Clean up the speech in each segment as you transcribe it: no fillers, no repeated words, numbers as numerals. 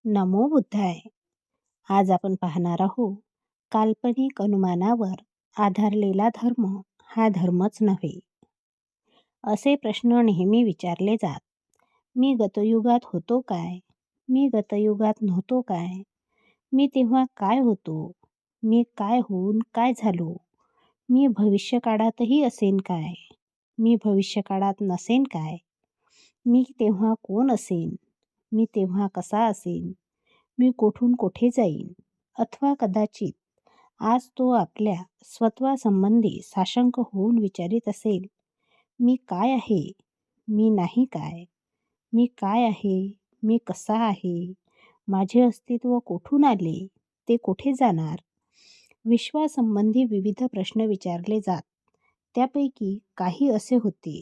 नमो बुद्धाय. आज आपण पाहणार आहोत काल्पनिक अनुमानावर आधारलेला धर्म हा धर्मच नव्हे. असे प्रश्न नेहमी विचारले जात. मी गतयुगात होतो काय? मी गतयुगात नव्हतो काय? मी तेव्हा काय होतो? मी काय होऊन काय झालो? मी भविष्यकाळातही असेन काय? मी भविष्यकाळात नसेन काय? मी तेव्हा कोण असेन? मी तेव्हा कसा असेन? मी कोठून कोठे जाईन? अथवा कदाचित आज तो आपल्या स्वत्वासंबंधी साशंक होऊन विचारित असेल, मी काय आहे? मी नाही काय? मी काय आहे? मी कसा आहे? माझे अस्तित्व कोठून आले? ते कोठे जाणार? विश्वासंबंधी विविध प्रश्न विचारले जात. त्यापैकी काही असे होते.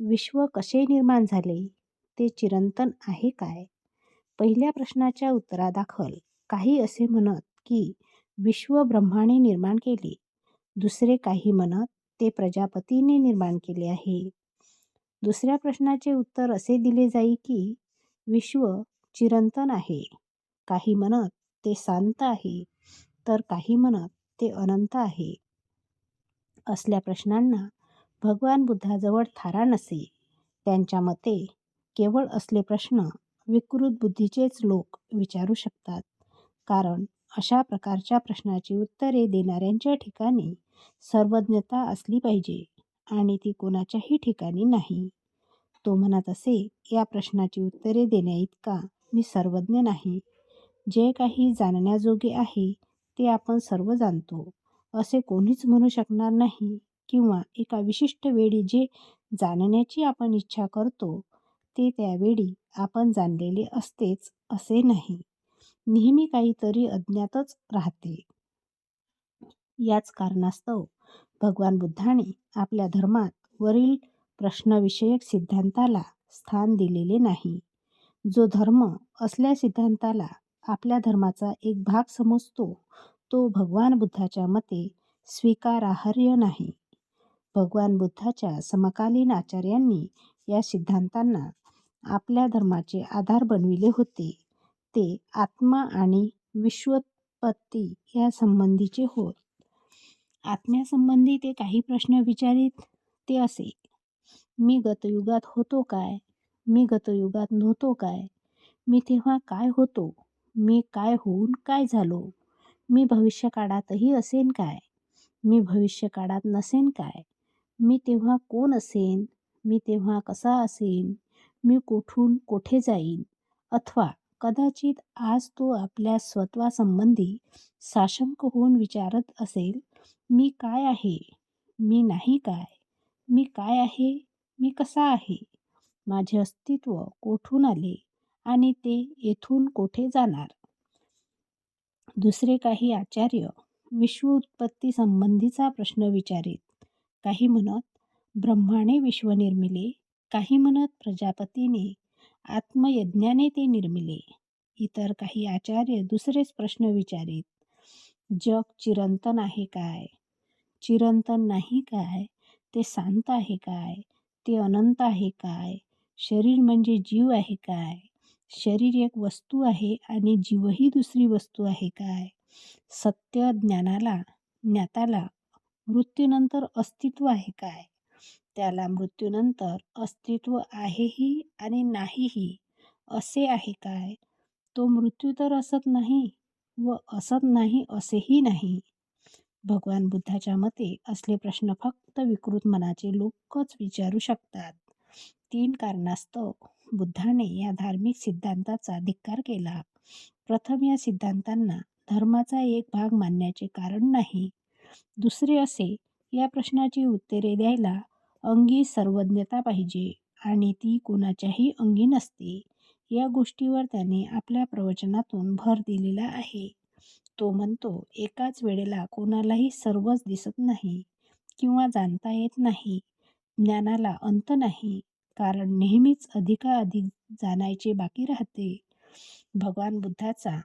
विश्व कसे निर्माण झाले? ते चिरंतन आहे काय? पहिल्या प्रश्नाच्या उत्तरादाखल काही असे म्हणत की विश्व ब्रह्माने निर्माण केले. दुसरे काही म्हणत ते प्रजापतीने निर्माण केले आहे. दुसऱ्या प्रश्नाचे उत्तर असे दिले जाई की विश्व चिरंतन आहे. काही म्हणत ते शांत आहे, तर काही म्हणत ते अनंत आहे. असल्या प्रश्नांना भगवान बुद्धाजवळ थारा नसे. त्यांच्या मते केवळ असले प्रश्न विकृत बुद्धीचेच लोक विचारू शकतात. कारण अशा प्रकारच्या प्रश्नाची उत्तरे देणाऱ्यांच्या ठिकाणी सर्वज्ञता असली पाहिजे आणि ती कोणाच्याही ठिकाणी नाही. तो म्हणत असे, या प्रश्नाची उत्तरे देण्याइतका मी सर्वज्ञ नाही. जे काही जाणण्याजोगे आहे ते आपण सर्व जाणतो असे कोणीच म्हणू शकणार नाही, किंवा एका विशिष्ट वेळी जे जाणण्याची आपण इच्छा करतो ते त्यावेळी आपण जाणलेले असतेच असे नाही. नेहमी काहीतरी अज्ञातच राहते. याच कारणास्तव भगवान बुद्धाने आपल्या धर्मात वरील प्रश्नविषयक सिद्धांताला स्थान दिलेले नाही. जो धर्म असल्या सिद्धांताला आपल्या धर्माचा एक भाग समजतो तो भगवान बुद्धाच्या मते स्वीकारार्ह नाही. भगवान बुद्धाच्या समकालीन आचार्यांनी या सिद्धांतांना आपल्या धर्माचे आधार बनविले होते. ते आत्मा आणि विश्वोत्पत्ती या संबंधीचे होत. आत्म्यासंबंधी ते काही प्रश्न विचारित. ते असे, मी गतयुगात होतो काय? मी गतयुगात नव्हतो काय? मी तेव्हा काय होतो? मी काय होऊन काय झालो? मी भविष्यकाळातही असेन काय? मी भविष्यकाळात नसेन काय? मी तेव्हा कोण असेन? मी तेव्हा कसा असेन? मी कोठून कोठे जाईन? अथवा कदाचित आज तो आपल्या स्वत्वासंबंधी साशंक होऊन विचारत असेल, मी काय आहे? मी नाही काय? मी काय आहे? मी कसा आहे? माझे अस्तित्व कोठून आले आणि ते येथून कोठे जाणार? दुसरे काही आचार्य विश्व उत्पत्ती संबंधीचा प्रश्न विचारित. काही म्हणत ब्रह्माने विश्व निर्मिले, काही म्हणत प्रजापतीने आत्मयज्ञाने ते निर्मिले. इतर काही आचार्य दुसरेच प्रश्न विचारित. जग चिरंतन आहे काय? चिरंतन नाही काय? ते शांत आहे काय? ते अनंत आहे काय? शरीर म्हणजे जीव आहे काय? शरीर एक वस्तू आहे आणि जीवही दुसरी वस्तू आहे काय? सत्य ज्ञाताला मृत्यूनंतर अस्तित्व आहे काय? त्याला मृत्यूनंतर अस्तित्व आहेही आणि नाहीही असे आहे काय? तो मृत्यू तर असत नाही व असत नाही असेही नाही. भगवान बुद्धाच्या मते असले प्रश्न फक्त विकृत मनाचे लोकच विचारू शकतात. 3 कारणास्तव बुद्धाने या धार्मिक सिद्धांताचा धिक्कार केला. प्रथम, या सिद्धांतांना धर्माचा एक भाग मानण्याचे कारण नाही. दुसरे असे, या प्रश्नाची उत्तरे द्यायला अंगी सर्वज्ञता पाहिजे आणि ती कोणाच्याही अंगी नसते. या गोष्टीवर त्याने आपल्या प्रवचनातून भर दिलेला आहे. तो म्हणतो, एकाच वेळेला कोणालाही सर्वच दिसत नाही किंवा जाणता येत नाही. ज्ञानाला अंत नाही, कारण नेहमीच अधिकाधिक जाणायचे बाकी राहते. भगवान बुद्धाचा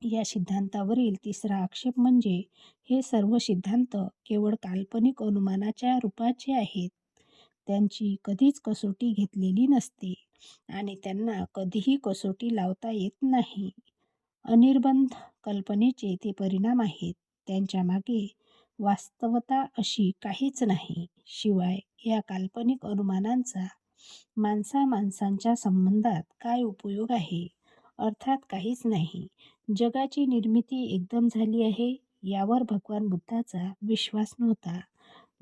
या सिद्धांतावरील तिसरा आक्षेप म्हणजे हे सर्व सिद्धांत केवळ काल्पनिक अनुमानाच्या रूपाचे आहेत. त्यांची कधीच कसोटी घेतलेली नसते. आणि त्यांना कधीही कसोटी लावता येत नाही. अनिर्बंध कल्पनेचे ते परिणाम आहेत. त्यांच्या मागे वास्तवता अशी काहीच नाही. शिवाय या काल्पनिक अनुमानांचा माणसा-माणसांच्या संबंधात काय उपयोग आहे? अर्थात काहीच नाही. जगाची निर्मिती एकदम झाली आहे यावर भगवान बुद्धाचा विश्वास नव्हता.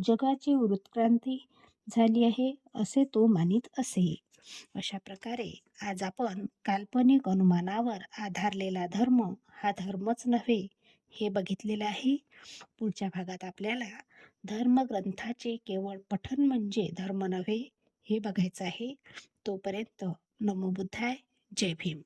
जगाची उत्क्रांती झाली आहे असे तो मानित असे. अशा प्रकारे आज आपण काल्पनिक अनुमानावर आधारलेला धर्म हा धर्मच नव्हे हे बघितलेलं आहे. पुढच्या भागात आपल्याला धर्मग्रंथाचे केवळ पठण म्हणजे धर्म नव्हे हे बघायचं आहे. तोपर्यंत नमो बुद्धाय, जय भीम.